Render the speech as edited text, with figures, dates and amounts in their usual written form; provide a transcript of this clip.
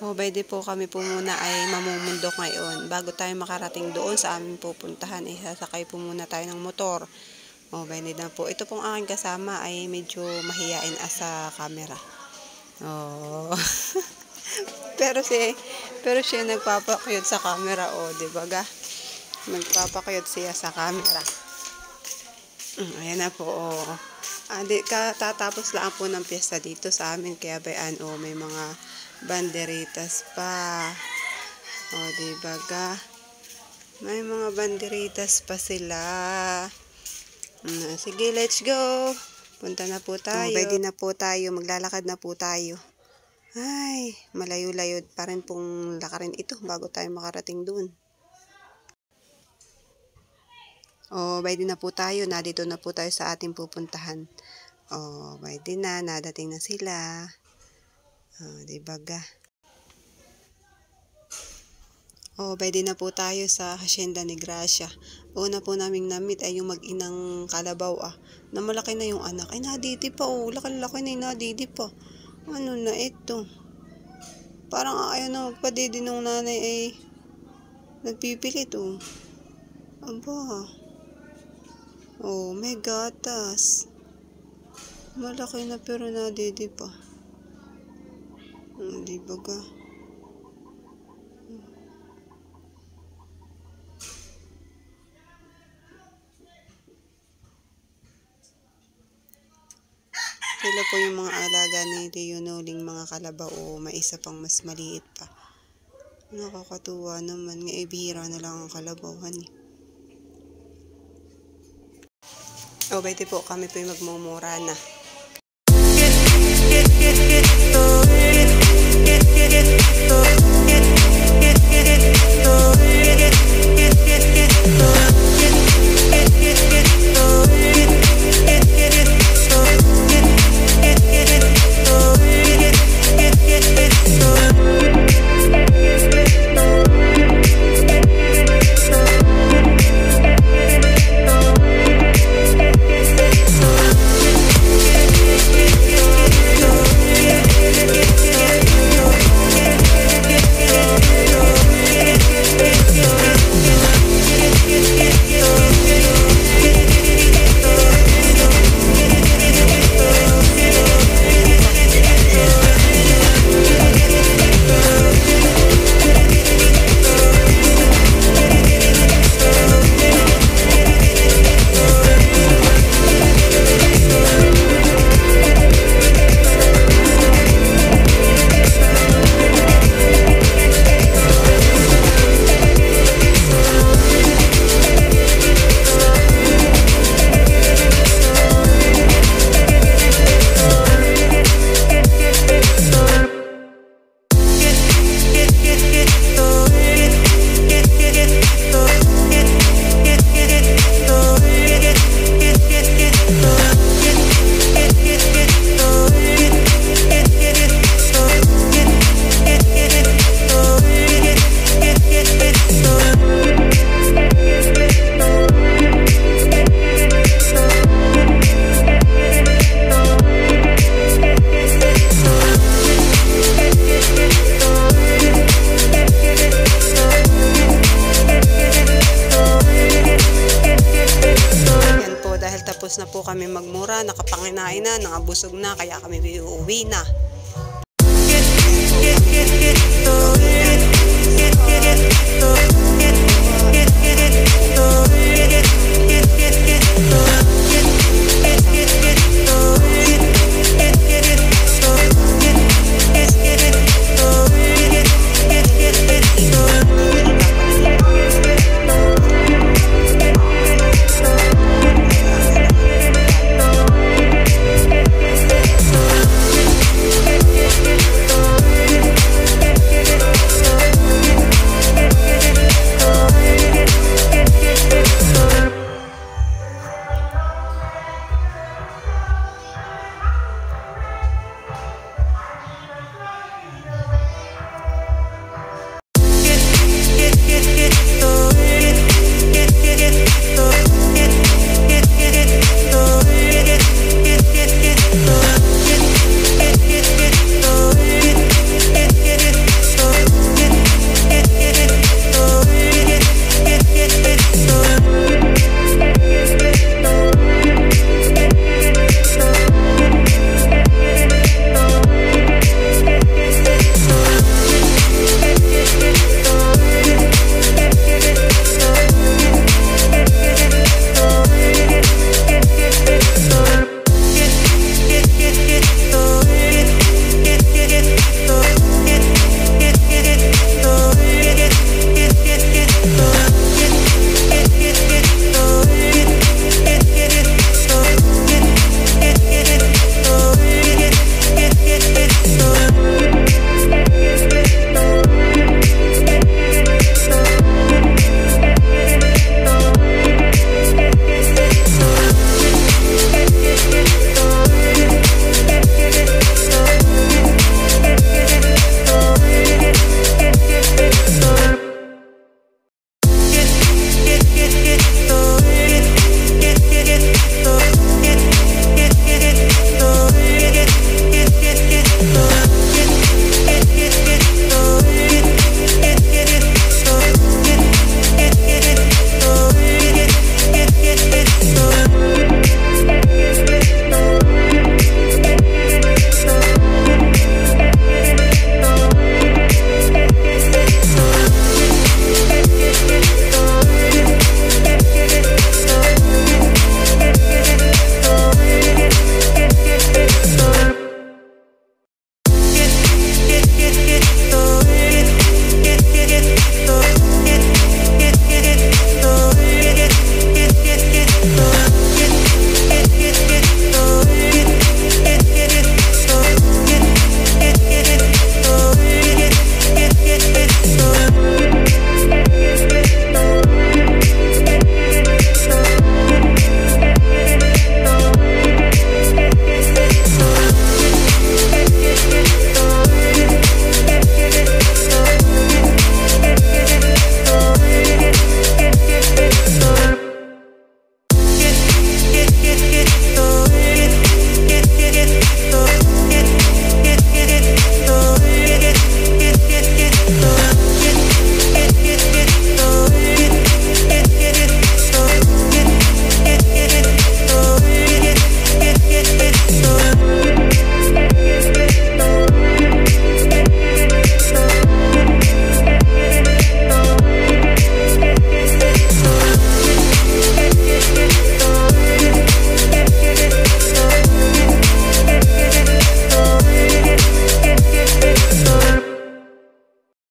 O, pwede po kami po muna ay mamumundok ngayon. Bago tayo makarating doon sa aming pupuntahan, sasakay po muna tayo ng motor. O, pwede na po. Ito pong aking kasama ay medyo mahiyain sa camera. Oh. pero siya nagpapakuyot sa camera, di ba ga? Nagpapakuyot siya sa camera. Ayan na po, tatapos lang po ng piyesta dito sa amin, kaya bayan, may mga banderitas pa. Di ba ga? May mga banderitas pa sila. Sige, let's go. Punta na po tayo. Pwede na po tayo. Maglalakad na po tayo. Ay, malayo-layo pa rin pong lakarin ito bago tayo makarating doon. Pwede na po tayo. Nandito na po tayo sa ating pupuntahan. Pwede na. Nadating na sila. Di ba ga? Pwede na po tayo sa Hacienda ni Gracia. Una po naming na-meet ay yung mag-inang Kalabaw na malaki na yung anak. Ay, nadidi pa laki-laki na yung nadidi pa. Ano na ito? Parang ayaw na magpadidi ng nanay ay nagpipilit Aba. May gatas. Malaki na pero nadidi pa. Di ba ga? Sila po yung mga alaga ni Leonoling, mga kalabaw, may isa pang mas maliit pa. Nakakatuwa naman, bihira na lang ang kalabawan pwede po kami po yung magmumura na. Tapos na po kami magmura, nakapanginain na, nakabusog na, kaya kami uuwi na.